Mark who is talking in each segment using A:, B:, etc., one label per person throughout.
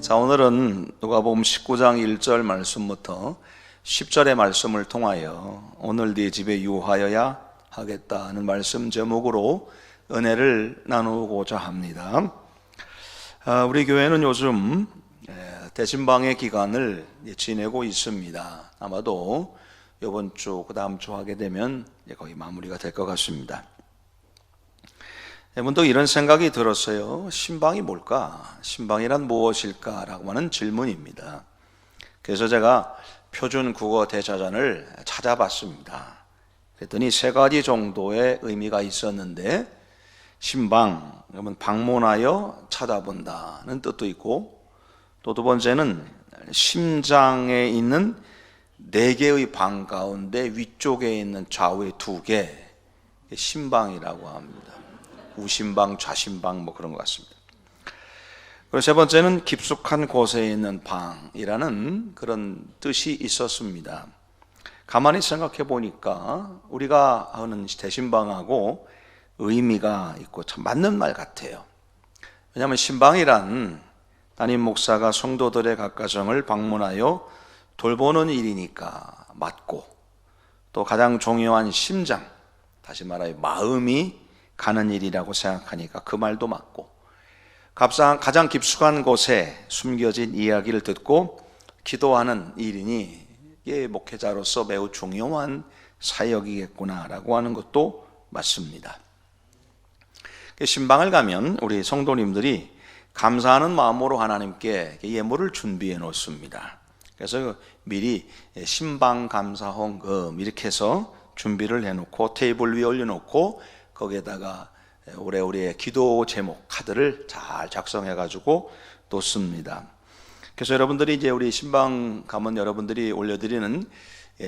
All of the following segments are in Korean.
A: 자, 오늘은 누가복음 19장 1절 말씀부터 10절의 말씀을 통하여 오늘 네 집에 유하여야 하겠다는 말씀 제목으로 은혜를 나누고자 합니다. 우리 교회는 요즘 대신방의 기간을 지내고 있습니다. 아마도 이번 주, 그 다음 주 하게 되면 거의 마무리가 될 것 같습니다. 문득 이런 생각이 들었어요. 신방이 뭘까? 신방이란 무엇일까? 라고 하는 질문입니다. 그래서 제가 표준 국어 대자전을 찾아봤습니다. 그랬더니 세 가지 정도의 의미가 있었는데, 신방, 그러면 방문하여 찾아본다는 뜻도 있고, 또 두 번째는 심장에 있는 네 개의 방 가운데 위쪽에 있는 좌우에 두 개, 신방이라고 합니다. 우신방, 좌신방 뭐 그런 것 같습니다. 그리고 세 번째는 깊숙한 곳에 있는 방이라는 그런 뜻이 있었습니다. 가만히 생각해 보니까 우리가 하는 대신방하고 의미가 있고 참 맞는 말 같아요. 왜냐하면 신방이란 담임 목사가 성도들의 각 가정을 방문하여 돌보는 일이니까 맞고, 또 가장 중요한 심장, 다시 말하여 마음이 가는 일이라고 생각하니까 그 말도 맞고, 가장 깊숙한 곳에 숨겨진 이야기를 듣고 기도하는 일이니 이게 목회자로서 매우 중요한 사역이겠구나라고 하는 것도 맞습니다. 신방을 가면 우리 성도님들이 감사하는 마음으로 하나님께 예물을 준비해 놓습니다. 그래서 미리 신방 감사 헌금 이렇게 해서 준비를 해놓고 테이블 위에 올려놓고 거기에다가 우리의 기도 제목 카드를 잘 작성해 가지고 놓습니다. 그래서 여러분들이 이제 우리 신방 가면 여러분들이 올려드리는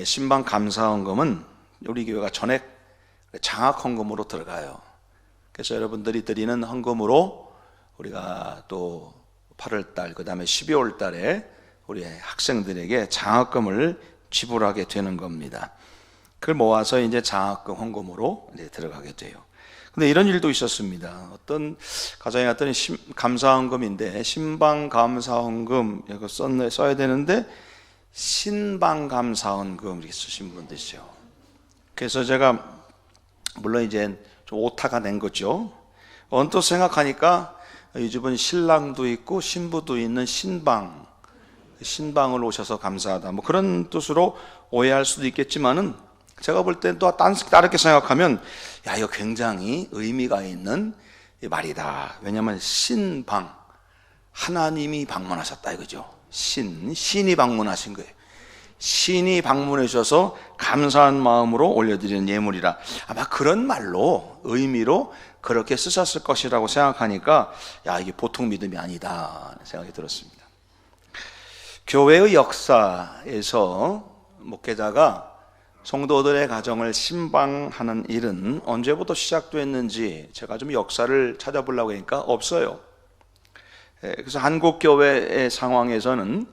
A: 신방 감사 헌금은 우리 교회가 전액 장학 헌금으로 들어가요. 그래서 여러분들이 드리는 헌금으로 우리가 또 8월 달, 그 다음에 12월 달에 우리 학생들에게 장학금을 지불하게 되는 겁니다. 그걸 모아서 이제 장학금 헌금으로 이제 들어가게 돼요. 근데 이런 일도 있었습니다. 어떤 가정에 갔더니 감사헌금인데 신방감사헌금 이거 써야 되는데 신방감사헌금 이렇게 쓰신 분도 있어요. 그래서 제가 물론 이제 좀 오타가 낸 거죠. 언뜻 생각하니까 이 집은 신랑도 있고 신부도 있는 신방을 오셔서 감사하다 뭐 그런 뜻으로 오해할 수도 있겠지만은, 제가 볼 땐 또 다르게 생각하면 야, 이거 굉장히 의미가 있는 말이다. 왜냐하면 신방, 하나님이 방문하셨다 이거죠. 신이 방문하신 거예요. 신이 방문해 주셔서 감사한 마음으로 올려드리는 예물이라, 아마 그런 말로 의미로 그렇게 쓰셨을 것이라고 생각하니까 야, 이게 보통 믿음이 아니다 생각이 들었습니다. 교회의 역사에서 목회자가 성도들의 가정을 신방하는 일은 언제부터 시작됐는지 제가 좀 역사를 찾아보려고 하니까 없어요. 그래서 한국 교회의 상황에서는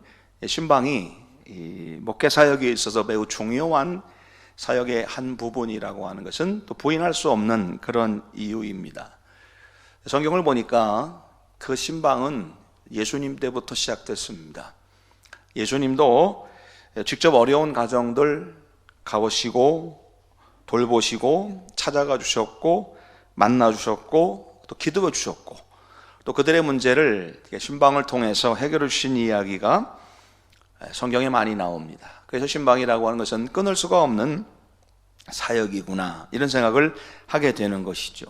A: 신방이 목회 사역에 있어서 매우 중요한 사역의 한 부분이라고 하는 것은 또 부인할 수 없는 그런 이유입니다. 성경을 보니까 그 신방은 예수님 때부터 시작됐습니다. 예수님도 직접 어려운 가정들 가보시고 돌보시고 찾아가 주셨고 만나 주셨고 또 기도해 주셨고, 또 그들의 문제를 신방을 통해서 해결해 주신 이야기가 성경에 많이 나옵니다. 그래서 신방이라고 하는 것은 끊을 수가 없는 사역이구나 이런 생각을 하게 되는 것이죠.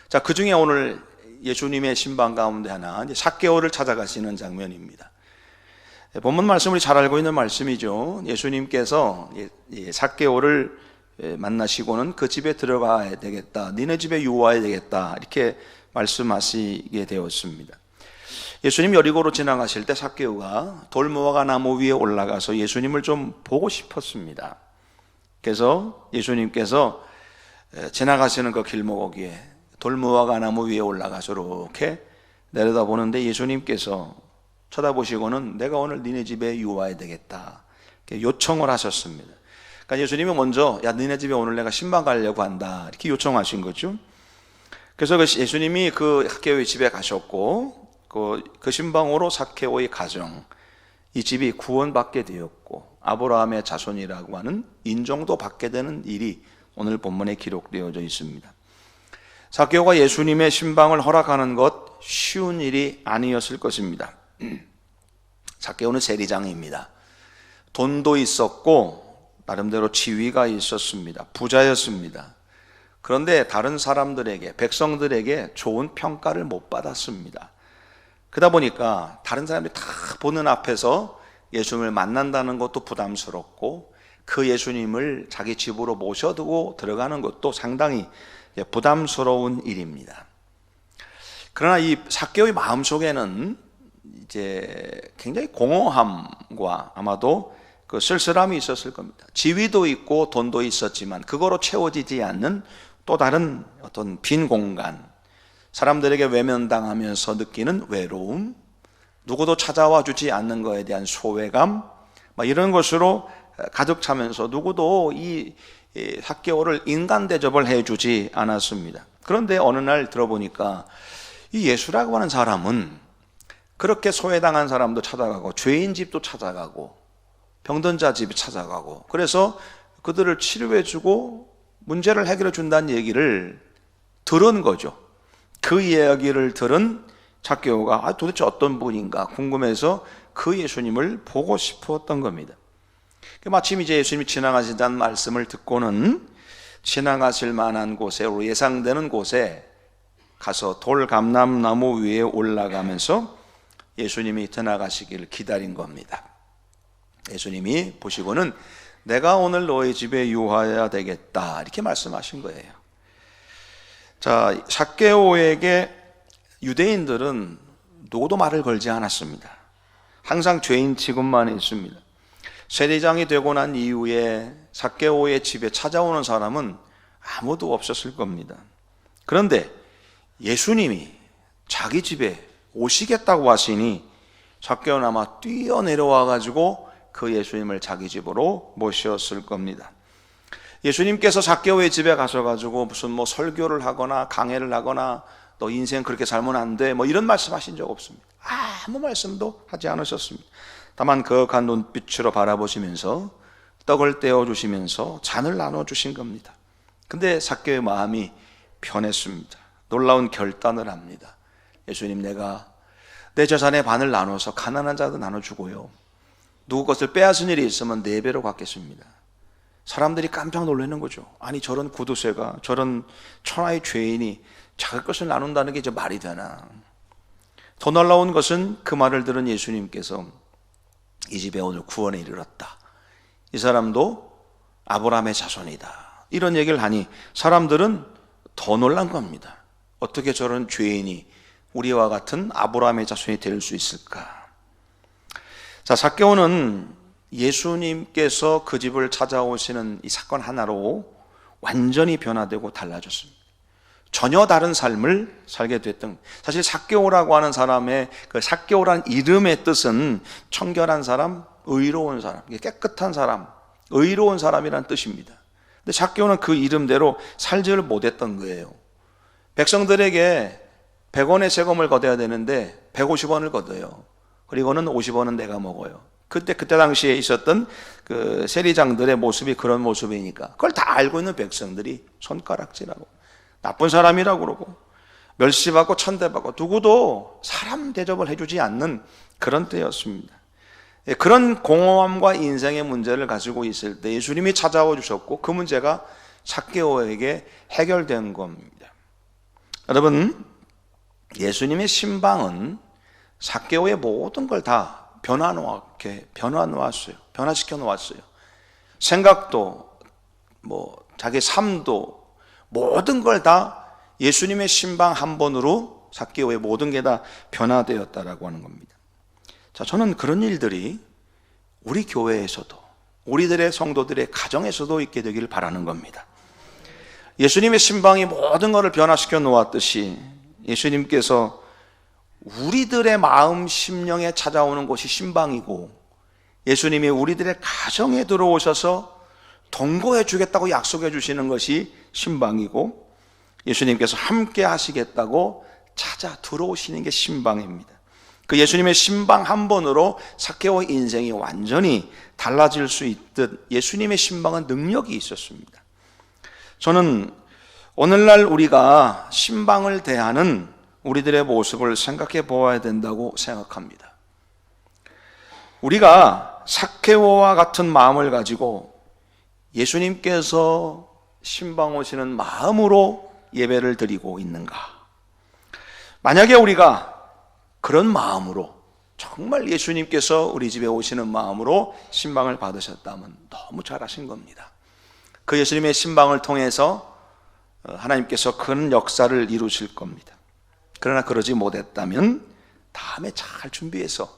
A: 자, 그 중에 오늘 예수님의 신방 가운데 하나 삭개오를 찾아가시는 장면입니다. 본문 말씀을 잘 알고 있는 말씀이죠. 예수님께서 삭개오를 만나시고는 그 집에 들어가야 되겠다, 니네 집에 유하여야 되겠다 이렇게 말씀하시게 되었습니다. 예수님 여리고로 지나가실 때 삭개오가 돌무화과 나무 위에 올라가서 예수님을 좀 보고 싶었습니다. 그래서 예수님께서 지나가시는 그 길목에 돌무화과 나무 위에 올라가서 이렇게 내려다보는데 예수님께서 쳐다보시고는 내가 오늘 니네 집에 유하여야 되겠다 이렇게 요청을 하셨습니다. 그러니까 예수님이 먼저 야, 니네 집에 오늘 내가 신방 가려고 한다 이렇게 요청하신 거죠. 그래서 예수님이 그 삭개오의 집에 가셨고 그 신방으로 삭개오의 가정, 이 집이 구원받게 되었고 아브라함의 자손이라고 하는 인정도 받게 되는 일이 오늘 본문에 기록되어져 있습니다. 삭개오가 예수님의 신방을 허락하는 것 쉬운 일이 아니었을 것입니다. 삭개오는 세리장입니다. 돈도 있었고 나름대로 지위가 있었습니다. 부자였습니다. 그런데 다른 사람들에게, 백성들에게 좋은 평가를 못 받았습니다. 그러다 보니까 다른 사람들이 다 보는 앞에서 예수님을 만난다는 것도 부담스럽고 그 예수님을 자기 집으로 모셔두고 들어가는 것도 상당히 부담스러운 일입니다. 그러나 이 삭개오의 마음속에는 이제 굉장히 공허함과 아마도 그 쓸쓸함이 있었을 겁니다. 지위도 있고 돈도 있었지만 그거로 채워지지 않는 또 다른 어떤 빈 공간, 사람들에게 외면당하면서 느끼는 외로움, 누구도 찾아와 주지 않는 것에 대한 소외감, 이런 것으로 가득 차면서 누구도 이 삭개오를 인간 대접을 해주지 않았습니다. 그런데 어느 날 들어보니까 이 예수라고 하는 사람은 그렇게 소외당한 사람도 찾아가고 죄인 집도 찾아가고 병든 자 집에 찾아가고 그래서 그들을 치료해주고 문제를 해결해 준다는 얘기를 들은 거죠. 그 이야기를 들은 삭개오가 도대체 어떤 분인가 궁금해서 그 예수님을 보고 싶었던 겁니다. 마침 이제 예수님이 지나가신다는 말씀을 듣고는 지나가실 만한 곳에, 예상되는 곳에 가서 돌감람나무 위에 올라가면서 예수님이 지나가시기를 기다린 겁니다. 예수님이 보시고는 내가 오늘 너희 집에 유하여야 되겠다 이렇게 말씀하신 거예요. 자, 삭개오에게 유대인들은 누구도 말을 걸지 않았습니다. 항상 죄인 취급만 했습니다. 세리장이 되고 난 이후에 삭개오의 집에 찾아오는 사람은 아무도 없었을 겁니다. 그런데 예수님이 자기 집에 오시겠다고 하시니 삭개오는 아마 뛰어내려와 가지고 그 예수님을 자기 집으로 모셨을 겁니다. 예수님께서 삭개오의 집에 가셔가지고 무슨 설교를 하거나 강해를 하거나 너 인생 그렇게 살면 안 돼 이런 말씀하신 적 없습니다. 아무 말씀도 하지 않으셨습니다. 다만 거룩한 눈빛으로 바라보시면서 떡을 떼어주시면서 잔을 나눠주신 겁니다. 근데 삭개오의 마음이 변했습니다. 놀라운 결단을 합니다. 예수님, 내가 내 재산의 반을 나눠서 가난한 자도 나눠주고요, 누구 것을 빼앗은 일이 있으면 4배로 갚겠습니다. 사람들이 깜짝 놀라는 거죠. 아니, 저런 구두쇠가, 저런 천하의 죄인이 자기 것을 나눈다는 게 이제 말이 되나. 더 놀라운 것은 그 말을 들은 예수님께서 이 집에 오늘 구원에 이르렀다, 이 사람도 아브라함의 자손이다, 이런 얘기를 하니 사람들은 더 놀란 겁니다. 어떻게 저런 죄인이 우리와 같은 아브라함의 자손이 될 수 있을까? 자, 삭개오는 예수님께서 그 집을 찾아오시는 이 사건 하나로 완전히 변화되고 달라졌습니다. 전혀 다른 삶을 살게 됐던, 사실 삭개오라고 하는 사람의 그 삭개오라는 이름의 뜻은 청결한 사람, 의로운 사람, 깨끗한 사람, 의로운 사람이라는 뜻입니다. 근데 삭개오는 그 이름대로 살지를 못했던 거예요. 백성들에게 100원의 세금을 걷어야 되는데 150원을 걷어요. 그리고는 50원은 내가 먹어요. 그때 당시에 있었던 그 세리장들의 모습이 그런 모습이니까 그걸 다 알고 있는 백성들이 손가락질하고 나쁜 사람이라고 그러고 멸시받고 천대받고 누구도 사람 대접을 해주지 않는 그런 때였습니다. 그런 공허함과 인생의 문제를 가지고 있을 때 예수님이 찾아와 주셨고 그 문제가 삭개오에게 해결된 겁니다. 여러분, 예수님의 신방은 삭개오의 모든 걸 다 변화시켜 놓았어요. 생각도 자기 삶도 모든 걸 다 예수님의 신방 한 번으로 삭개오의 모든 게 다 변화되었다라고 하는 겁니다. 자, 저는 그런 일들이 우리 교회에서도, 우리들의 성도들의 가정에서도 있게 되기를 바라는 겁니다. 예수님의 신방이 모든 것을 변화시켜 놓았듯이 예수님께서 우리들의 마음 심령에 찾아오는 곳이 신방이고, 예수님이 우리들의 가정에 들어오셔서 동거해 주겠다고 약속해 주시는 것이 신방이고, 예수님께서 함께 하시겠다고 찾아 들어오시는 게 신방입니다. 그 예수님의 신방 한 번으로 삭개오의 인생이 완전히 달라질 수 있듯 예수님의 신방은 능력이 있었습니다. 저는 오늘날 우리가 신방을 대하는 우리들의 모습을 생각해 보아야 된다고 생각합니다. 우리가 삭개오와 같은 마음을 가지고 예수님께서 신방 오시는 마음으로 예배를 드리고 있는가? 만약에 우리가 그런 마음으로 정말 예수님께서 우리 집에 오시는 마음으로 신방을 받으셨다면 너무 잘하신 겁니다. 그 예수님의 신방을 통해서 하나님께서 큰 역사를 이루실 겁니다. 그러나 그러지 못했다면 다음엔 잘 준비해서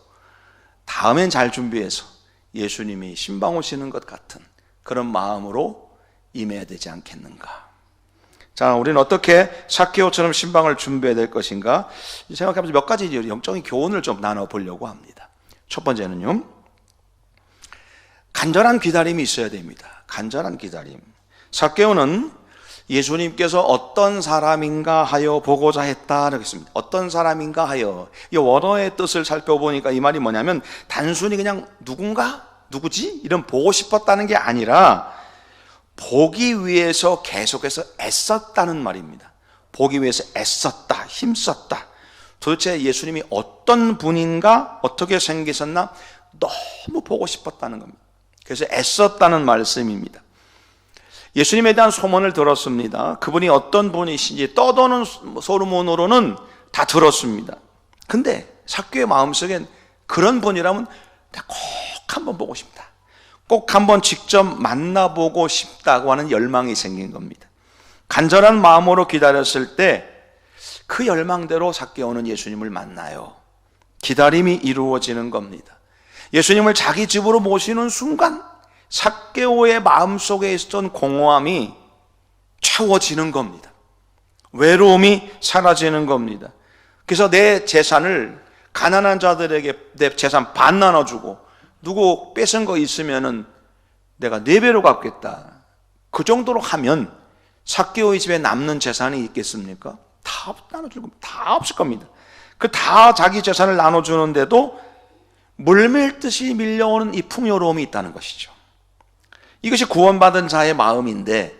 A: 예수님이 신방 오시는 것 같은 그런 마음으로 임해야 되지 않겠는가? 자, 우리는 어떻게 삭개오처럼 신방을 준비해야 될 것인가 생각해보면서 몇 가지 영적인 교훈을 좀 나눠보려고 합니다. 첫 번째는요, 간절한 기다림이 있어야 됩니다. 간절한 기다림. 삭개오는 예수님께서 어떤 사람인가 하여 보고자 했다 그랬습니다. 어떤 사람인가 하여. 이 원어의 뜻을 살펴보니까 이 말이 뭐냐면 단순히 그냥 누구지? 이런 보고 싶었다는 게 아니라 보기 위해서 계속해서 애썼다는 말입니다. 보기 위해서 애썼다, 힘썼다. 도대체 예수님이 어떤 분인가, 어떻게 생기셨나 너무 보고 싶었다는 겁니다. 그래서 애썼다는 말씀입니다. 예수님에 대한 소문을 들었습니다. 그분이 어떤 분이신지 떠도는 소문으로는 다 들었습니다. 근데 삭개오의 마음속엔 그런 분이라면 꼭 한번 보고 싶다, 꼭 한번 직접 만나보고 싶다고 하는 열망이 생긴 겁니다. 간절한 마음으로 기다렸을 때 그 열망대로 삭개오는 예수님을 만나요. 기다림이 이루어지는 겁니다. 예수님을 자기 집으로 모시는 순간 삭개오의 마음속에 있었던 공허함이 채워지는 겁니다. 외로움이 사라지는 겁니다. 그래서 내 재산을 가난한 자들에게 내 재산 반 나눠주고 누구 뺏은 거 있으면은 내가 4배로 갚겠다. 그 정도로 하면 삭개오의 집에 남는 재산이 있겠습니까? 다 나눠줄 겁니다. 다 없을 겁니다. 그 다 자기 재산을 나눠주는데도 물밀듯이 밀려오는 이 풍요로움이 있다는 것이죠. 이것이 구원받은 자의 마음인데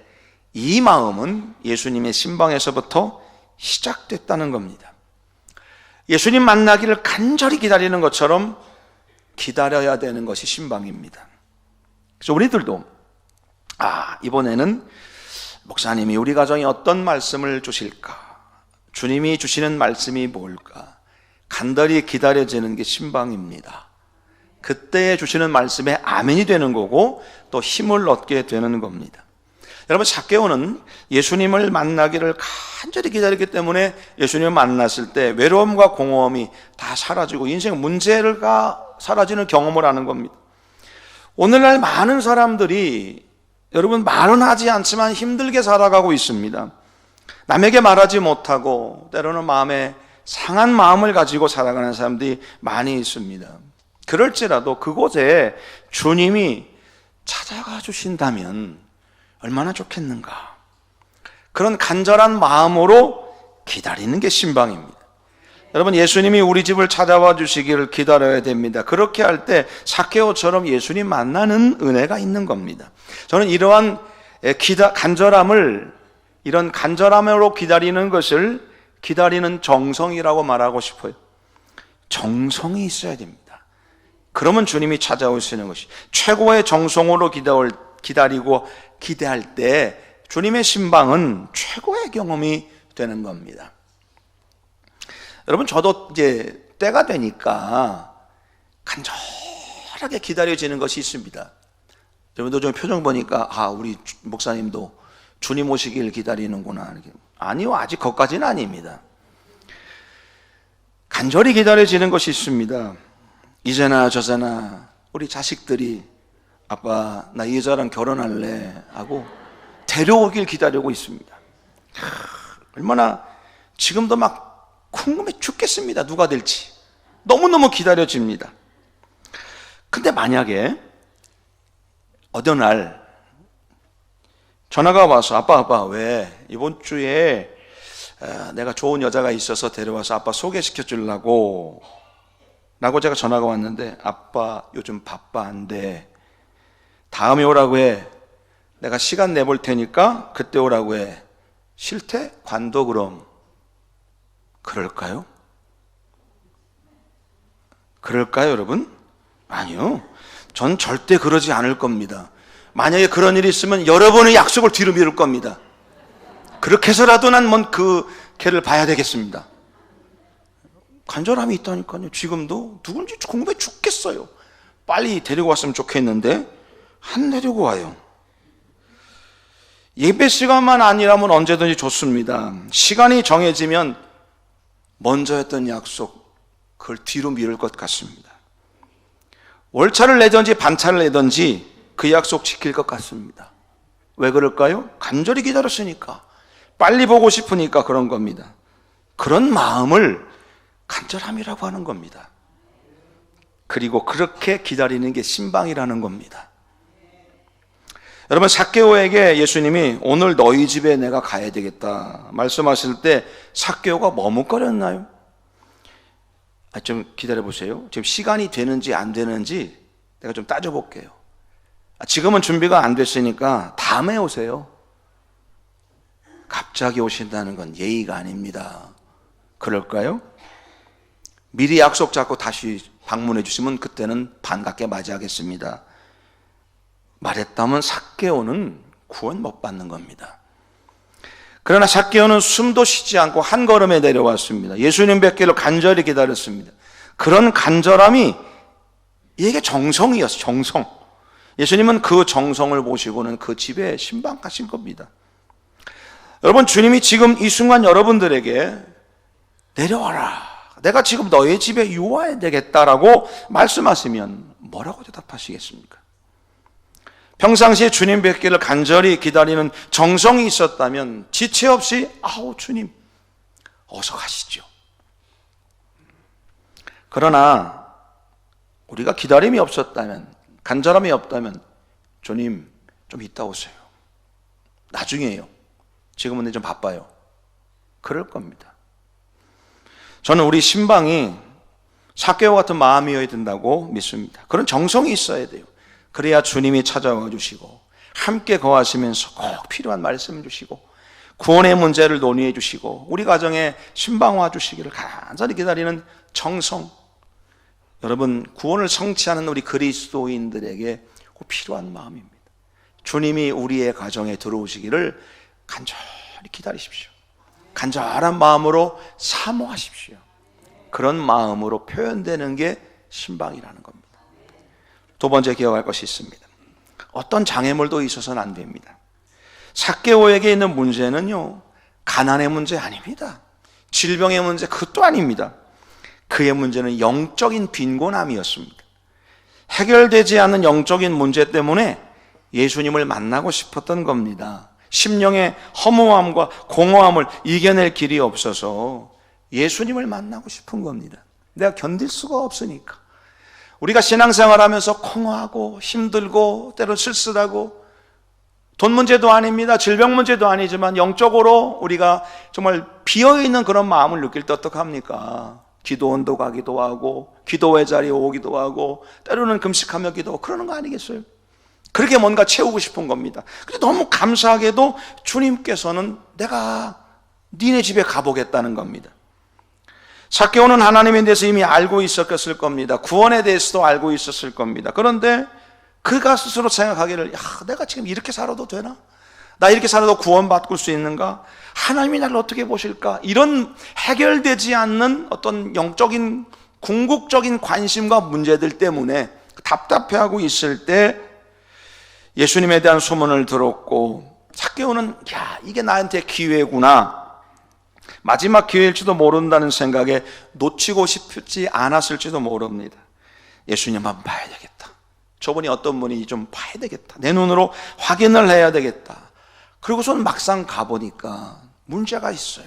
A: 이 마음은 예수님의 신방에서부터 시작됐다는 겁니다. 예수님 만나기를 간절히 기다리는 것처럼 기다려야 되는 것이 신방입니다. 그래서 우리들도 이번에는 목사님이 우리 가정에 어떤 말씀을 주실까? 주님이 주시는 말씀이 뭘까? 간절히 기다려지는 게 신방입니다. 그때 주시는 말씀에 아멘이 되는 거고 또 힘을 얻게 되는 겁니다. 여러분, 삭개오는 예수님을 만나기를 간절히 기다렸기 때문에 예수님을 만났을 때 외로움과 공허함이 다 사라지고 인생 문제가 사라지는 경험을 하는 겁니다. 오늘날 많은 사람들이 여러분 말은 하지 않지만 힘들게 살아가고 있습니다. 남에게 말하지 못하고 때로는 마음에 상한 마음을 가지고 살아가는 사람들이 많이 있습니다. 그럴지라도 그곳에 주님이 찾아가 주신다면 얼마나 좋겠는가. 그런 간절한 마음으로 기다리는 게 신방입니다. 여러분, 예수님이 우리 집을 찾아와 주시기를 기다려야 됩니다. 그렇게 할 때 삭개오처럼 예수님 만나는 은혜가 있는 겁니다. 저는 이러한 이런 간절함으로 기다리는 것을 기다리는 정성이라고 말하고 싶어요. 정성이 있어야 됩니다. 그러면 주님이 찾아오시는 것이 최고의 정성으로 기다리고 기대할 때 주님의 신방은 최고의 경험이 되는 겁니다. 여러분, 저도 이제 때가 되니까 간절하게 기다려지는 것이 있습니다. 여러분도 좀 표정 보니까 우리 목사님도 주님 오시길 기다리는구나. 아니요, 아직 거기까지는 아닙니다. 간절히 기다려지는 것이 있습니다. 이제나 저제나 우리 자식들이 아빠 나 이 여자랑 결혼할래 하고 데려오길 기다리고 있습니다. 얼마나 지금도 막 궁금해 죽겠습니다. 누가 될지 너무너무 기다려집니다. 근데 만약에 어느 날 전화가 와서 아빠 왜 이번 주에 내가 좋은 여자가 있어서 데려와서 아빠 소개시켜 주려고 라고 제가 전화가 왔는데, 아빠 요즘 바빠 안 돼. 다음에 오라고 해. 내가 시간 내볼 테니까 그때 오라고 해. 싫대? 관둬 그럼. 그럴까요? 그럴까요, 여러분? 아니요. 전 절대 그러지 않을 겁니다. 만약에 그런 일이 있으면 여러분의 약속을 뒤로 미룰 겁니다. 그렇게 해서라도 난 그 걔를 봐야 되겠습니다. 간절함이 있다니까요. 지금도 누군지 궁금해 죽겠어요. 빨리 데리고 왔으면 좋겠는데 안 데리고 와요. 예배 시간만 아니라면 언제든지 좋습니다. 시간이 정해지면 먼저 했던 약속, 그걸 뒤로 미룰 것 같습니다. 월차를 내든지 반차를 내든지 그 약속 지킬 것 같습니다. 왜 그럴까요? 간절히 기다렸으니까, 빨리 보고 싶으니까 그런 겁니다. 그런 마음을 간절함이라고 하는 겁니다. 그리고 그렇게 기다리는 게 신방이라는 겁니다. 여러분, 삭개오에게 예수님이 오늘 너희 집에 내가 가야 되겠다 말씀하실 때 삭개오가 머뭇거렸나요? 좀 기다려 보세요. 지금 시간이 되는지 안 되는지 내가 좀 따져볼게요. 지금은 준비가 안 됐으니까 다음에 오세요. 갑자기 오신다는 건 예의가 아닙니다. 그럴까요? 미리 약속 잡고 다시 방문해 주시면 그때는 반갑게 맞이하겠습니다. 말했다면 삭개오는 구원 못 받는 겁니다. 그러나 삭개오는 숨도 쉬지 않고 한 걸음에 내려왔습니다. 예수님 뵙기를 간절히 기다렸습니다. 그런 간절함이 이게 정성이었어요. 정성. 예수님은 그 정성을 보시고는 그 집에 신방하신 겁니다. 여러분, 주님이 지금 이 순간 여러분들에게 내려와라, 내가 지금 너의 집에 유화해야 되겠다라고 말씀하시면 뭐라고 대답하시겠습니까? 평상시에 주님 뵙기를 간절히 기다리는 정성이 있었다면 지체 없이 아우 주님 어서 가시죠. 그러나 우리가 기다림이 없었다면, 간절함이 없다면 주님 좀 이따 오세요, 나중에요, 지금은 좀 바빠요, 그럴 겁니다. 저는 우리 신방이 삭개오 같은 마음이어야 된다고 믿습니다. 그런 정성이 있어야 돼요. 그래야 주님이 찾아와 주시고 함께 거하시면서 꼭 필요한 말씀 주시고 구원의 문제를 논의해 주시고 우리 가정에 신방와 주시기를 간절히 기다리는 정성, 여러분, 구원을 성취하는 우리 그리스도인들에게 꼭 필요한 마음입니다. 주님이 우리의 가정에 들어오시기를 간절히 기다리십시오. 간절한 마음으로 사모하십시오. 그런 마음으로 표현되는 게 신방이라는 겁니다. 두 번째 기억할 것이 있습니다. 어떤 장애물도 있어서는 안 됩니다. 삭개오에게 있는 문제는요, 가난의 문제 아닙니다. 질병의 문제, 그것도 아닙니다. 그의 문제는 영적인 빈곤함이었습니다. 해결되지 않는 영적인 문제 때문에 예수님을 만나고 싶었던 겁니다. 심령의 허무함과 공허함을 이겨낼 길이 없어서 예수님을 만나고 싶은 겁니다. 내가 견딜 수가 없으니까. 우리가 신앙생활하면서 공허하고 힘들고 때로 쓸쓸하고, 돈 문제도 아닙니다. 질병 문제도 아니지만 영적으로 우리가 정말 비어있는 그런 마음을 느낄 때 어떡합니까? 기도원도 가기도 하고 기도회 자리에 오기도 하고 때로는 금식하며 기도하고 그러는 거 아니겠어요? 그렇게 뭔가 채우고 싶은 겁니다. 근데 너무 감사하게도 주님께서는 내가 니네 집에 가보겠다는 겁니다. 삭개오는 하나님에 대해서 이미 알고 있었을 겁니다. 구원에 대해서도 알고 있었을 겁니다. 그런데 그가 스스로 생각하기를, 야, 내가 지금 이렇게 살아도 되나? 나 이렇게 살아도 구원받을 수 있는가? 하나님이 나를 어떻게 보실까? 이런 해결되지 않는 어떤 영적인 궁극적인 관심과 문제들 때문에 답답해하고 있을 때 예수님에 대한 소문을 들었고, 삭개오는 야, 이게 나한테 기회구나, 마지막 기회일지도 모른다는 생각에 놓치고 싶지 않았을지도 모릅니다. 예수님 한번 봐야 되겠다, 저분이 어떤 분인지 좀 봐야 되겠다, 내 눈으로 확인을 해야 되겠다. 그리고선 막상 가보니까 문제가 있어요.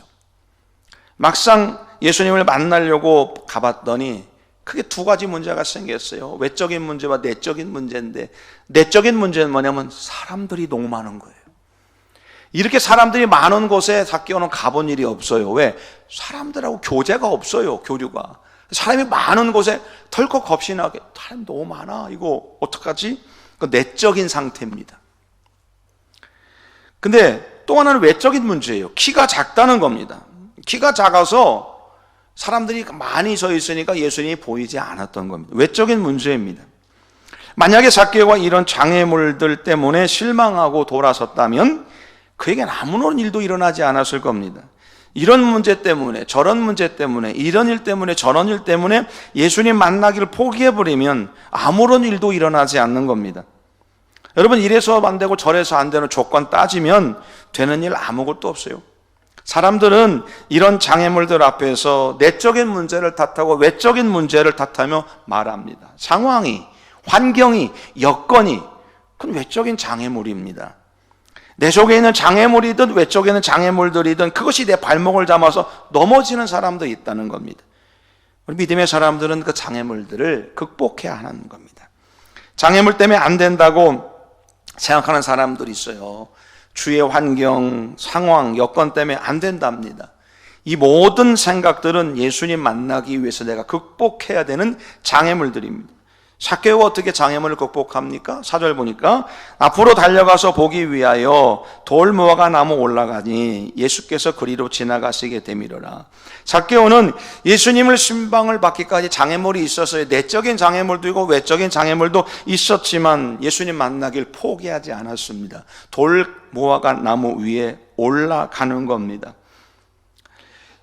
A: 막상 예수님을 만나려고 가봤더니 크게 두 가지 문제가 생겼어요. 외적인 문제와 내적인 문제인데, 내적인 문제는 뭐냐면 사람들이 너무 많은 거예요. 이렇게 사람들이 많은 곳에 삭개오는 가본 일이 없어요. 왜? 사람들하고 교제가 없어요. 교류가. 사람이 많은 곳에 덜컥 겁이 나게, 사람이 너무 많아, 이거 어떡하지? 그 내적인 상태입니다. 근데 또 하나는 외적인 문제예요. 키가 작다는 겁니다. 키가 작아서 사람들이 많이 서 있으니까 예수님이 보이지 않았던 겁니다. 외적인 문제입니다. 만약에 zak개오가 이런 장애물들 때문에 실망하고 돌아섰다면 그에겐 아무런 일도 일어나지 않았을 겁니다. 이런 문제 때문에, 저런 문제 때문에, 이런 일 때문에, 저런 일 때문에 예수님 만나기를 포기해버리면 아무런 일도 일어나지 않는 겁니다. 여러분, 이래서 안 되고 저래서 안 되는 조건 따지면 되는 일 아무것도 없어요. 사람들은 이런 장애물들 앞에서 내적인 문제를 탓하고 외적인 문제를 탓하며 말합니다. 상황이, 환경이, 여건이 그건 외적인 장애물입니다. 내 속에 있는 장애물이든 외적에 있는 장애물들이든 그것이 내 발목을 잡아서 넘어지는 사람도 있다는 겁니다. 우리 믿음의 사람들은 그 장애물들을 극복해야 하는 겁니다. 장애물 때문에 안 된다고 생각하는 사람들이 있어요. 주의 환경, 상황, 여건 때문에 안 된답니다. 이 모든 생각들은 예수님 만나기 위해서 내가 극복해야 되는 장애물들입니다. zak개오가 어떻게 장애물을 극복합니까? 4절 보니까 앞으로 달려가서 보기 위하여 돌무화과 나무 올라가니 예수께서 그리로 지나가시게 되미르라. zak개오는 예수님을 신방을 받기까지 장애물이 있었어요. 내적인 장애물도 있고 외적인 장애물도 있었지만 예수님 만나길 포기하지 않았습니다. 돌무화과 나무 위에 올라가는 겁니다.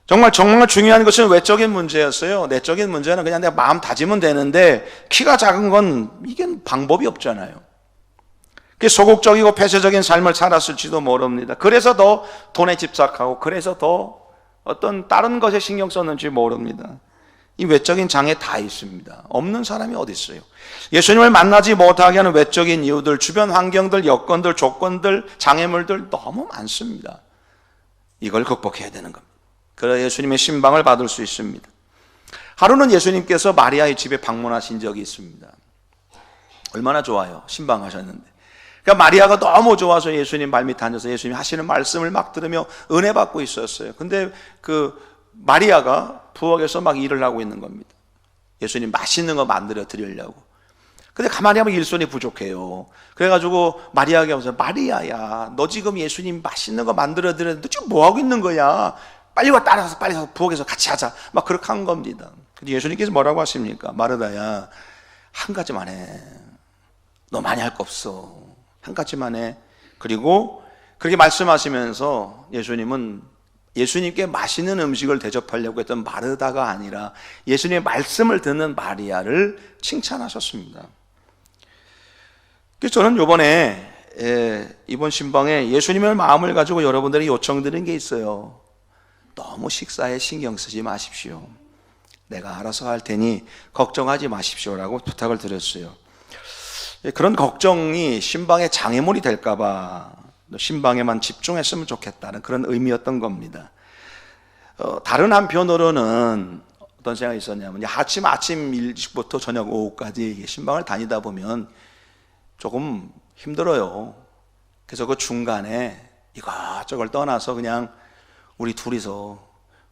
A: 정말 중요한 것은 외적인 문제였어요. 내적인 문제는 그냥 내가 마음 다지면 되는데 키가 작은 건 이게 방법이 없잖아요. 소극적이고 폐쇄적인 삶을 살았을지도 모릅니다. 그래서 더 돈에 집착하고 그래서 더 어떤 다른 것에 신경 썼는지 모릅니다. 이 외적인 장애 다 있습니다. 없는 사람이 어디 있어요? 예수님을 만나지 못하게 하는 외적인 이유들, 주변 환경들, 여건들, 조건들, 장애물들 너무 많습니다. 이걸 극복해야 되는 겁니다. 그래야 예수님의 신방을 받을 수 있습니다. 하루는 예수님께서 마리아의 집에 방문하신 적이 있습니다. 얼마나 좋아요. 신방하셨는데. 그러니까 마리아가 너무 좋아서 예수님 발밑에 앉아서 예수님 하시는 말씀을 막 들으며 은혜 받고 있었어요. 근데 그 마리아가 부엌에서 막 일을 하고 있는 겁니다. 예수님 맛있는 거 만들어 드리려고. 근데 가만히 하면 일손이 부족해요. 그래가지고 마리아가 와서 마리아야, 너 지금 예수님 맛있는 거 만들어 드렸는데 지금 뭐 하고 있는 거야? 빨리 와, 따라가서 빨리 가서 부엌에서 같이 하자. 막 그렇게 한 겁니다. 근데 예수님께서 뭐라고 하십니까? 마르다야, 한 가지만 해. 너 많이 할 거 없어. 한 가지만 해. 그리고 그렇게 말씀하시면서 예수님은 예수님께 맛있는 음식을 대접하려고 했던 마르다가 아니라 예수님의 말씀을 듣는 마리아를 칭찬하셨습니다. 그래서 저는 이번 신방에 예수님의 마음을 가지고 여러분들이 요청드린 게 있어요. 너무 식사에 신경 쓰지 마십시오. 내가 알아서 할 테니 걱정하지 마십시오라고 부탁을 드렸어요. 그런 걱정이 신방의 장애물이 될까봐 신방에만 집중했으면 좋겠다는 그런 의미였던 겁니다. 다른 한편으로는 어떤 생각이 있었냐면 아침 일찍부터 저녁 오후까지 신방을 다니다 보면 조금 힘들어요. 그래서 그 중간에 이것저것 떠나서 그냥 우리 둘이서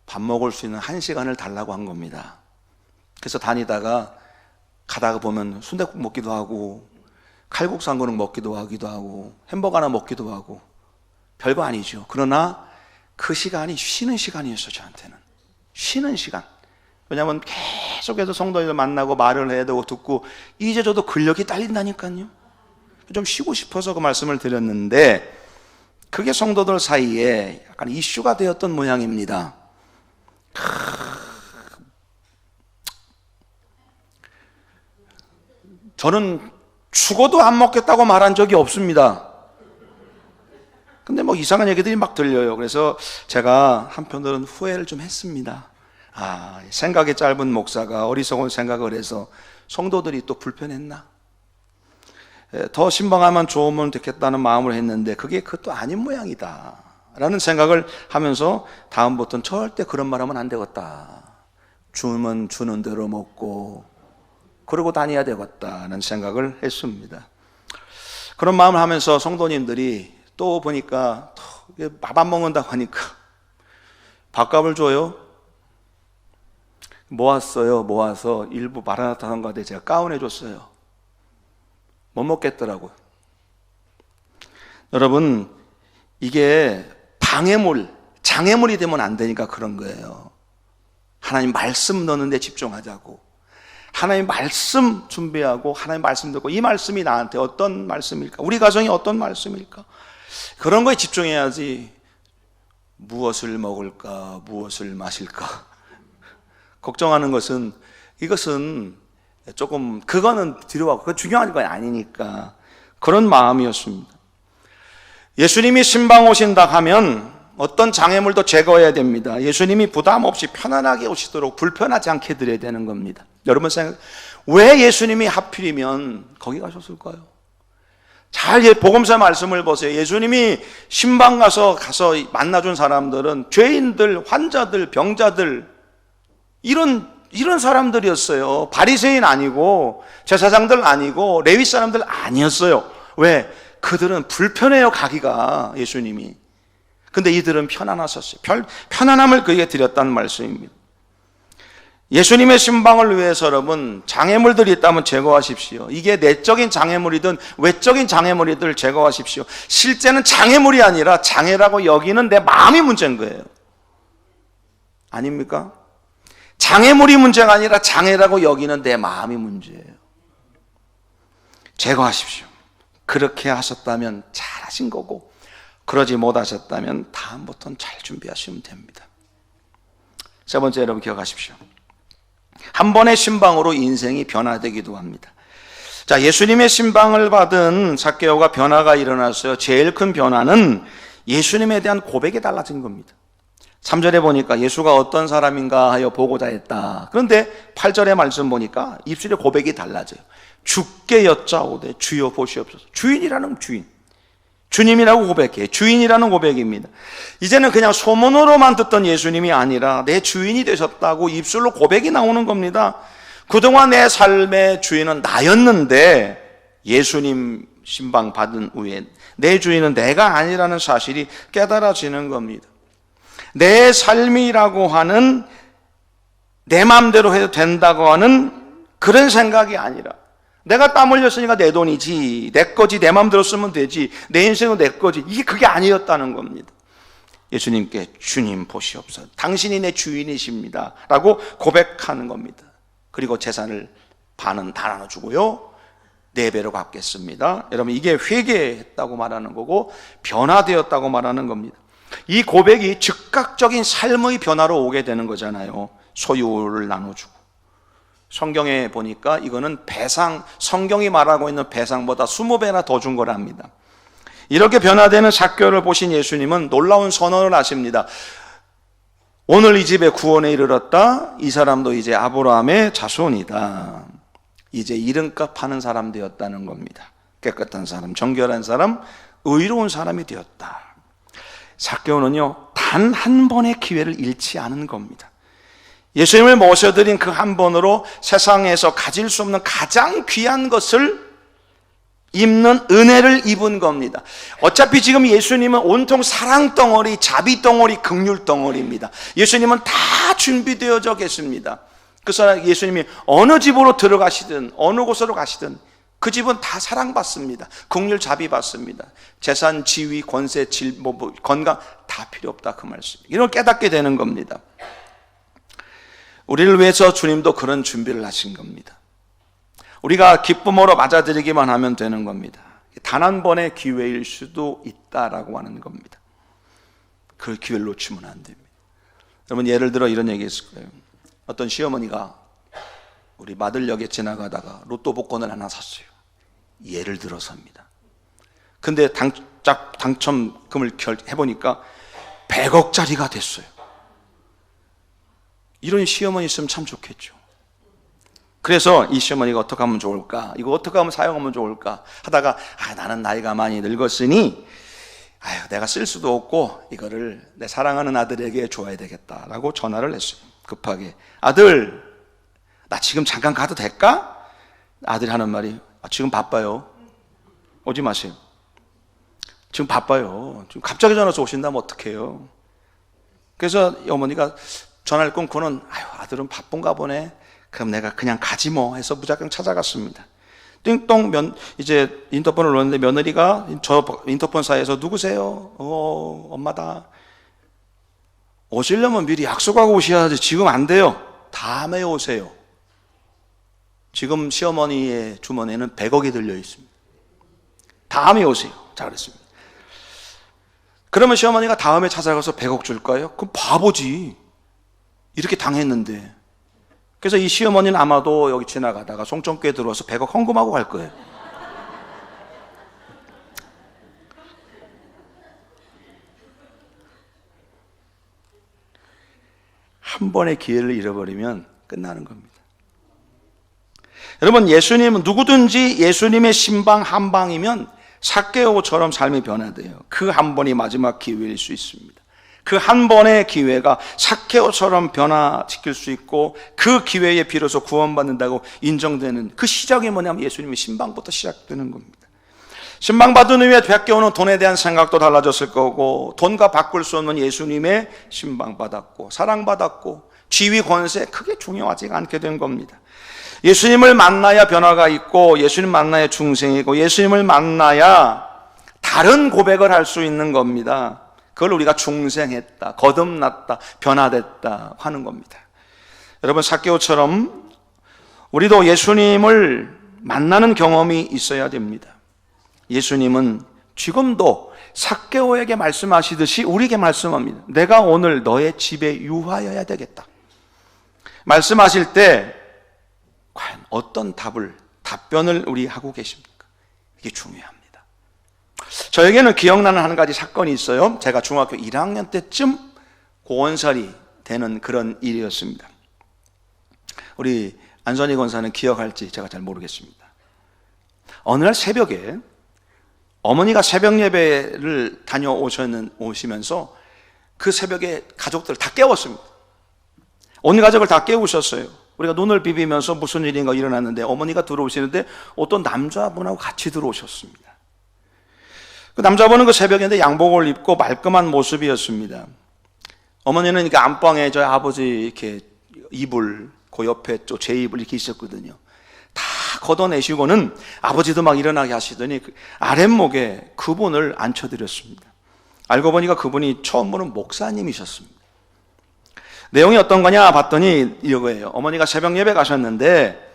A: 밥 먹을 수 있는 1시간을 달라고 한 겁니다. 그래서 다니다가 가다가 보면 순댓국 먹기도 하고 칼국수 한 그릇 먹기도 하고 햄버거 하나 먹기도 하고 별거 아니죠. 그러나 그 시간이 쉬는 시간이었어요. 저한테는 쉬는 시간. 왜냐하면 계속해서 성도들 만나고 말을 해야 되고 듣고 이제 저도 근력이 딸린다니까요. 좀 쉬고 싶어서 그 말씀을 드렸는데 그게 성도들 사이에 약간 이슈가 되었던 모양입니다. 저는 죽어도 안 먹겠다고 말한 적이 없습니다. 근데 뭐 이상한 얘기들이 막 들려요. 그래서 제가 한편으로는 후회를 좀 했습니다. 생각이 짧은 목사가 어리석은 생각을 해서 성도들이 또 불편했나? 더 신방하면 좋으면 좋겠다는 마음을 했는데 그것도 아닌 모양이다 라는 생각을 하면서 다음부터는 절대 그런 말 하면 안 되겠다. 주면 주는 대로 먹고 그러고 다녀야 되겠다는 생각을 했습니다. 그런 마음을 하면서 성도님들이 또 보니까 밥 안 먹는다고 하니까 밥값을 줘요. 모았어요. 모아서 일부 마라나타 성가대 제가 가운해 줬어요. 못 먹겠더라고요. 여러분, 이게 장애물이 되면 안 되니까 그런 거예요. 하나님 말씀 넣는 데 집중하자고. 하나님 말씀 준비하고 하나님 말씀 듣고 이 말씀이 나한테 어떤 말씀일까? 우리 가정이 어떤 말씀일까? 그런 거에 집중해야지. 무엇을 먹을까? 무엇을 마실까? 걱정하는 것은 이것은 조금 그거는 뒤로 하고 그건 중요한 건 아니니까 그런 마음이었습니다. 예수님이 신방 오신다 하면 어떤 장애물도 제거해야 됩니다. 예수님이 부담 없이 편안하게 오시도록 불편하지 않게 드려야 되는 겁니다. 여러분 왜 예수님이 하필이면 거기 가셨을까요? 잘 복음서 말씀을 보세요. 예수님이 신방 가서 만나준 사람들은 죄인들, 환자들, 병자들 이런 사람들이었어요. 바리새인 아니고 제사장들 아니고 레위 사람들 아니었어요. 왜? 그들은 불편해요, 가기가. 예수님이. 근데 이들은 편안하셨어요. 편안함을 그에게 드렸다는 말씀입니다. 예수님의 신방을 위해서 여러분 장애물들이 있다면 제거하십시오. 이게 내적인 장애물이든 외적인 장애물이든 제거하십시오. 실제는 장애물이 아니라 장애라고 여기는 내 마음이 문제인 거예요. 아닙니까? 장애물이 문제가 아니라 장애라고 여기는 내 마음이 문제예요. 제거하십시오. 그렇게 하셨다면 잘하신 거고, 그러지 못하셨다면 다음부터는 잘 준비하시면 됩니다. 세 번째, 여러분 기억하십시오. 한 번의 신방으로 인생이 변화되기도 합니다. 자, 예수님의 신방을 받은 삭개오가 변화가 일어났어요. 제일 큰 변화는 예수님에 대한 고백이 달라진 겁니다. 3절에 보니까 예수가 어떤 사람인가 하여 보고자 했다. 그런데 8절의 말씀 보니까 입술의 고백이 달라져요. 주께 여짜오되 주여 보시옵소서. 주인이라는 주인, 주님이라고 고백해. 주인이라는 고백입니다. 이제는 그냥 소문으로만 듣던 예수님이 아니라 내 주인이 되셨다고 입술로 고백이 나오는 겁니다. 그동안 내 삶의 주인은 나였는데 예수님 신방 받은 후에 내 주인은 내가 아니라는 사실이 깨달아지는 겁니다. 내 삶이라고 하는 내 마음대로 해도 된다고 하는 그런 생각이 아니라 내가 땀 흘렸으니까 내 돈이지, 내 거지, 내 마음대로 쓰면 되지, 내 인생은 내 거지, 그게 아니었다는 겁니다. 예수님께 주님 보시옵소서, 당신이 내 주인이십니다 라고 고백하는 겁니다. 그리고 재산을 반은 다 나눠주고요 4배로 갚겠습니다. 여러분, 이게 회개했다고 말하는 거고 변화되었다고 말하는 겁니다. 이 고백이 즉각적인 삶의 변화로 오게 되는 거잖아요. 소유를 나눠주고. 성경에 보니까 이거는 배상, 성경이 말하고 있는 배상보다 20배나 더 준 거랍니다. 이렇게 변화되는 삭개오를 보신 예수님은 놀라운 선언을 하십니다. 오늘 이 집에 구원에 이르렀다. 이 사람도 이제 아브라함의 자손이다. 이제 이름값 하는 사람 되었다는 겁니다. 깨끗한 사람, 정결한 사람, 의로운 사람이 되었다. 삭개오는요, 단 한 번의 기회를 잃지 않은 겁니다. 예수님을 모셔드린 그 한 번으로 세상에서 가질 수 없는 가장 귀한 것을 입는 은혜를 입은 겁니다. 어차피 지금 예수님은 온통 사랑 덩어리, 자비 덩어리, 긍휼 덩어리입니다. 예수님은 다 준비되어져 계십니다. 그래서 예수님이 어느 집으로 들어가시든 어느 곳으로 가시든 그 집은 다 사랑받습니다. 긍휼 자비 받습니다. 재산, 지위, 권세, 건강 다 필요 없다, 그 말씀. 이걸 깨닫게 되는 겁니다. 우리를 위해서 주님도 그런 준비를 하신 겁니다. 우리가 기쁨으로 맞아들이기만 하면 되는 겁니다. 단 한 번의 기회일 수도 있다라고 하는 겁니다. 그 기회를 놓치면 안 됩니다. 여러분, 예를 들어 이런 얘기 있을 거예요. 어떤 시어머니가 우리 마들역에 지나가다가 로또 복권을 하나 샀어요. 예를 들어서입니다. 근데 당첨금을 해보니까 100억짜리가 됐어요. 이런 시어머니 있으면 참 좋겠죠. 그래서 이 시어머니가 어떻게 하면 좋을까? 이거 어떻게 하면 사용하면 좋을까? 하다가 나는 나이가 많이 늙었으니 내가 쓸 수도 없고 이거를 내 사랑하는 아들에게 줘야 되겠다라고 전화를 했어요. 급하게. 아들, 나 지금 잠깐 가도 될까? 아들이 하는 말이 지금 바빠요. 오지 마세요. 지금 바빠요. 지금 갑자기 전화해서 오신다면 어떡해요? 그래서 어머니가 전화를 끊고는 아유, 아들은 바쁜가 보네. 그럼 내가 그냥 가지 뭐 해서 무작정 찾아갔습니다. 띵동 이제 인터폰을 넣었는데 며느리가 저 인터폰 사이에서 누구세요? 엄마다. 오시려면 미리 약속하고 오셔야지. 지금 안 돼요. 다음에 오세요. 지금 시어머니의 주머니에는 100억이 들려 있습니다. 다음에 오세요. 자, 그랬습니다. 그러면 시어머니가 다음에 찾아가서 100억 줄까요? 그럼 바보지. 이렇게 당했는데. 그래서 이 시어머니는 아마도 여기 지나가다가 송정교회 들어와서 100억 헌금하고 갈 거예요. 한 번의 기회를 잃어버리면 끝나는 겁니다. 여러분, 예수님은 누구든지 예수님의 신방 한 방이면 삭개오처럼 삶이 변화돼요. 그 한 번이 마지막 기회일 수 있습니다. 그 한 번의 기회가 삭개오처럼 변화시킬 수 있고 그 기회에 비로소 구원받는다고 인정되는 그 시작이 뭐냐면 예수님의 신방부터 시작되는 겁니다. 신방 받은 후에 삭개오는 돈에 대한 생각도 달라졌을 거고 돈과 바꿀 수 없는 예수님의 신방 받았고 사랑받았고 지위 권세 크게 중요하지 않게 된 겁니다. 예수님을 만나야 변화가 있고 예수님 만나야 중생이고 예수님을 만나야 다른 고백을 할 수 있는 겁니다. 그걸 우리가 중생했다, 거듭났다, 변화됐다 하는 겁니다. 여러분, 삭개오처럼 우리도 예수님을 만나는 경험이 있어야 됩니다. 예수님은 지금도 삭개오에게 말씀하시듯이 우리에게 말씀합니다. 내가 오늘 너의 집에 유하여야 되겠다. 말씀하실 때 과연 어떤 답변을 우리 하고 계십니까? 이게 중요합니다. 저에게는 기억나는 한 가지 사건이 있어요. 제가 중학교 1학년 때쯤 고원살이 되는 그런 일이었습니다. 우리 안선희 권사는 기억할지 제가 잘 모르겠습니다. 어느 날 새벽에 어머니가 새벽 예배를 다녀오시면서 그 새벽에 가족들을 다 깨웠습니다. 온 가족을 다 깨우셨어요. 우리가 눈을 비비면서 무슨 일인가 일어났는데 어머니가 들어오시는데 어떤 남자분하고 같이 들어오셨습니다. 그 남자분은 그 새벽인데 양복을 입고 말끔한 모습이었습니다. 어머니는 이렇게 안방에 저희 아버지 이렇게 이불, 그 옆에 또 제 이불 이렇게 있었거든요. 다 걷어내시고는 아버지도 막 일어나게 하시더니 그 아랫목에 그분을 앉혀드렸습니다. 알고 보니까 그분이 처음 보는 목사님이셨습니다. 내용이 어떤 거냐 봤더니 이거예요. 어머니가 새벽 예배 가셨는데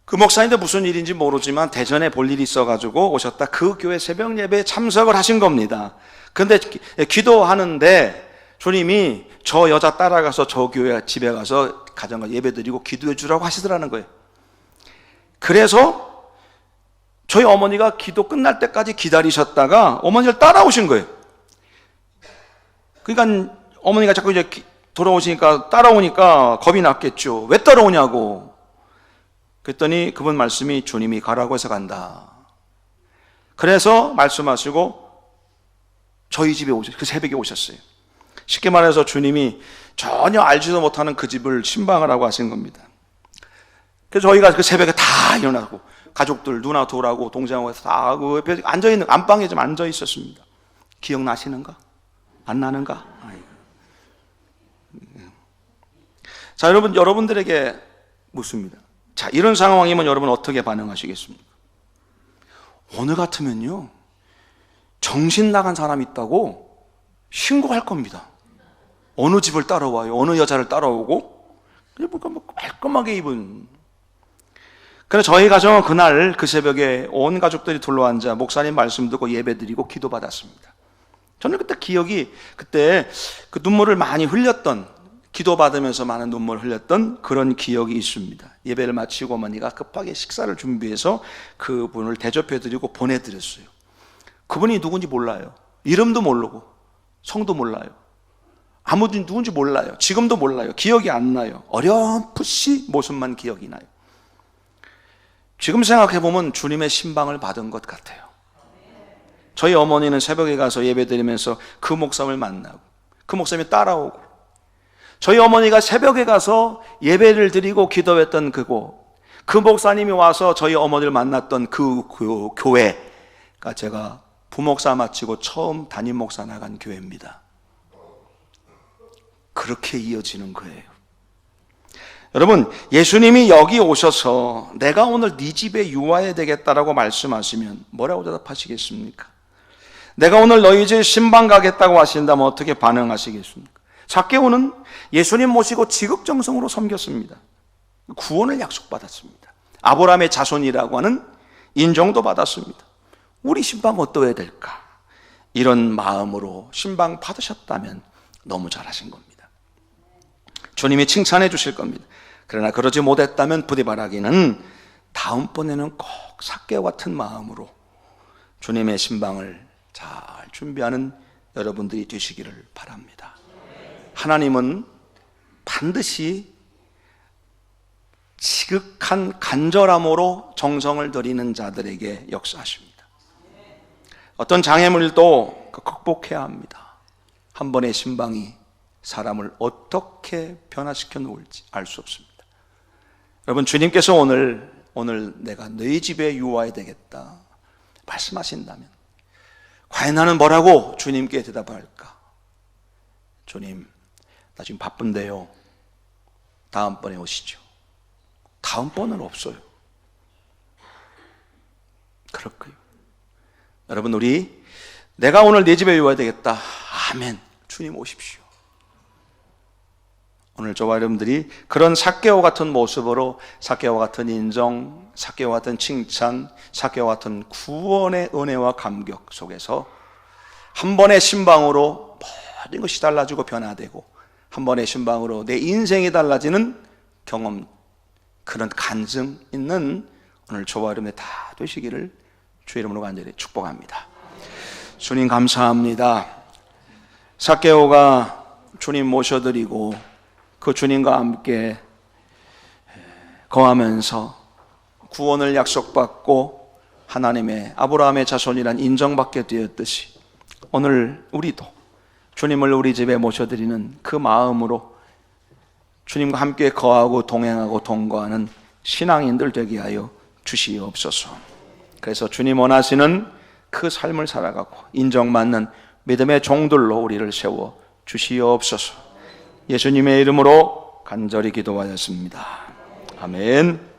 A: 그 목사님도 무슨 일인지 모르지만 대전에 볼 일이 있어가지고 오셨다. 그 교회 새벽 예배에 참석을 하신 겁니다. 근데 기도하는데 주님이 저 여자 따라가서 저 교회 집에 가서 가정과 예배 드리고 기도해 주라고 하시더라는 거예요. 그래서 저희 어머니가 기도 끝날 때까지 기다리셨다가 어머니를 따라오신 거예요. 그러니까 어머니가 자꾸 이제 돌아오시니까 따라오니까 겁이 났겠죠. 왜 따라오냐고. 그랬더니 그분 말씀이 주님이 가라고 해서 간다. 그래서 말씀하시고 저희 집에 그 새벽에 오셨어요. 쉽게 말해서 주님이 전혀 알지도 못하는 그 집을 신방을 하고 하신 겁니다. 그래서 저희가 그 새벽에 다 일어나고 가족들 누나 돌아고 동생하고 해서 다 그 옆에 앉아있는 안방에 좀 앉아 있었습니다. 기억나시는가? 안 나는가? 자, 여러분들에게 묻습니다. 자, 이런 상황이면 여러분 어떻게 반응하시겠습니까? 오늘 같으면요, 정신 나간 사람이 있다고 신고할 겁니다. 어느 집을 따라와요? 어느 여자를 따라오고? 그냥 깔끔하게 입은. 그래서 저희 가정은 그날 그 새벽에 온 가족들이 둘러앉아 목사님 말씀 듣고 예배 드리고 기도 받았습니다. 저는 그때 기억이 그때 그 눈물을 많이 흘렸던, 기도 받으면서 많은 눈물을 흘렸던 그런 기억이 있습니다. 예배를 마치고 어머니가 급하게 식사를 준비해서 그분을 대접해 드리고 보내드렸어요. 그분이 누군지 몰라요. 이름도 모르고 성도 몰라요. 아무도 누군지 몰라요. 지금도 몰라요. 기억이 안 나요. 어렴풋이 모습만 기억이 나요. 지금 생각해보면 주님의 신방을 받은 것 같아요. 저희 어머니는 새벽에 가서 예배드리면서 그 목사님을 만나고 그 목사님이 따라오고, 저희 어머니가 새벽에 가서 예배를 드리고 기도했던 그곳, 그 목사님이 와서 저희 어머니를 만났던 그 교회가 제가 부목사 마치고 처음 담임 목사 나간 교회입니다. 그렇게 이어지는 거예요. 여러분, 예수님이 여기 오셔서 내가 오늘 네 집에 유하야 되겠다라고 말씀하시면 뭐라고 대답하시겠습니까? 내가 오늘 너희 집 신방 가겠다고 하신다면 어떻게 반응하시겠습니까? zak개오는 예수님 모시고 지극정성으로 섬겼습니다. 구원을 약속받았습니다. 아브라함의 자손이라고 하는 인정도 받았습니다. 우리 신방 어떠해야 될까? 이런 마음으로 신방 받으셨다면 너무 잘하신 겁니다. 주님이 칭찬해 주실 겁니다. 그러나 그러지 못했다면 부디 바라기는 다음번에는 꼭 zak개오 같은 마음으로 주님의 신방을 잘 준비하는 여러분들이 되시기를 바랍니다. 하나님은 반드시 지극한 간절함으로 정성을 들이는 자들에게 역사하십니다. 어떤 장애물도 극복해야 합니다. 한 번의 신방이 사람을 어떻게 변화시켜 놓을지 알 수 없습니다. 여러분, 주님께서 오늘 내가 너희 집에 유하야 되겠다 말씀하신다면 과연 나는 뭐라고 주님께 대답할까? 주님, 나 지금 바쁜데요. 다음번에 오시죠. 다음번은 없어요. 그럴 거예요. 여러분, 우리 내가 오늘 내 집에 유하야 되겠다. 아멘. 주님 오십시오. 오늘 저와 여러분들이 그런 zak개오 같은 모습으로 zak개오 같은 인정, zak개오 같은 칭찬, zak개오 같은 구원의 은혜와 감격 속에서 한 번의 신방으로 모든 것이 달라지고 변화되고 한 번의 신방으로 내 인생이 달라지는 경험, 그런 간증 있는 오늘 저와 여러분들 다 되시기를 주의 이름으로 간절히 축복합니다. 주님 감사합니다. zak개오가 주님 모셔드리고 그 주님과 함께 거하면서 구원을 약속받고 하나님의 아브라함의 자손이란 인정받게 되었듯이 오늘 우리도 주님을 우리 집에 모셔드리는 그 마음으로 주님과 함께 거하고 동행하고 동거하는 신앙인들 되게 하여 주시옵소서. 그래서 주님 원하시는 그 삶을 살아가고 인정받는 믿음의 종들로 우리를 세워 주시옵소서. 예수님의 이름으로 간절히 기도하였습니다. 아멘.